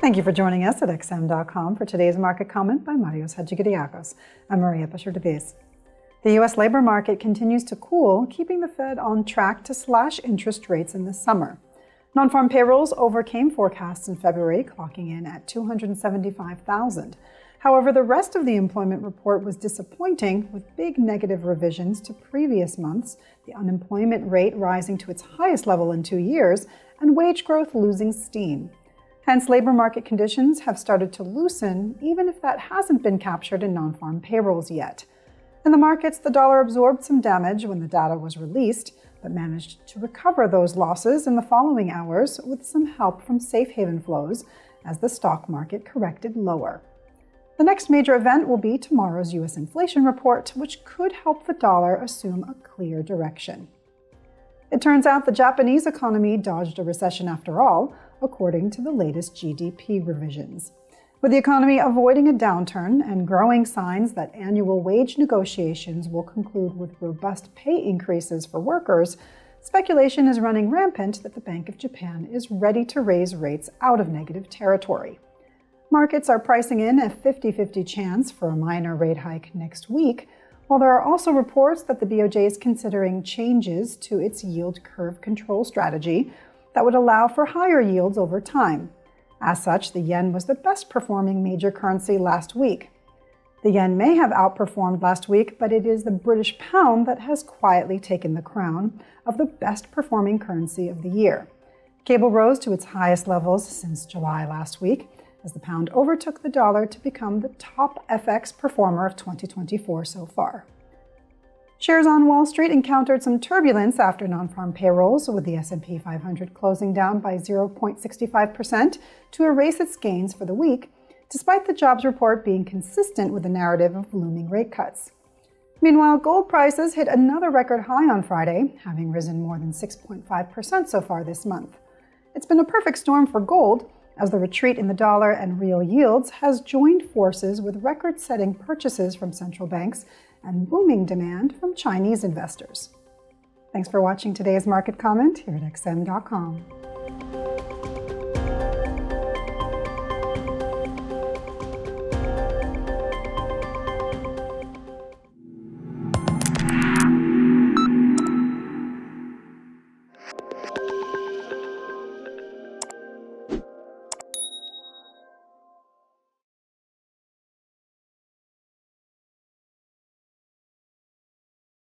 Thank you for joining us at XM.com for today's market comment by Marios Hadjikyriacos. I'm Maria Pashurdavis. The U.S. labor market continues to cool, keeping the Fed on track to slash interest rates in the summer. Non-farm payrolls overcame forecasts in February, clocking in at 275,000. However, the rest of the employment report was disappointing, with big negative revisions to previous months, the unemployment rate rising to its highest level in 2 years, and wage growth losing steam. Hence, labor market conditions have started to loosen, even if that hasn't been captured in non-farm payrolls yet. In the markets, the dollar absorbed some damage when the data was released, but managed to recover those losses in the following hours with some help from safe haven flows as the stock market corrected lower. The next major event will be tomorrow's U.S. inflation report, which could help the dollar assume a clear direction. It turns out the Japanese economy dodged a recession after all, according to the latest GDP revisions. With the economy avoiding a downturn and growing signs that annual wage negotiations will conclude with robust pay increases for workers, speculation is running rampant that the Bank of Japan is ready to raise rates out of negative territory. Markets are pricing in a 50-50 chance for a minor rate hike next week, while there are also reports that the BOJ is considering changes to its yield curve control strategy that would allow for higher yields over time. As such, the yen was the best performing major currency last week. The yen may have outperformed last week, but it is the British pound that has quietly taken the crown of the best performing currency of the year. Cable rose to its highest levels since July last week, as the pound overtook the dollar to become the top FX performer of 2024 so far. Shares on Wall Street encountered some turbulence after non-farm payrolls, with the S&P 500 closing down by 0.65% to erase its gains for the week, despite the jobs report being consistent with the narrative of looming rate cuts. Meanwhile, gold prices hit another record high on Friday, having risen more than 6.5% so far this month. It's been a perfect storm for gold, as the retreat in the dollar and real yields has joined forces with record-setting purchases from central banks and booming demand from Chinese investors. Thanks for watching today's market comment here at XM.com.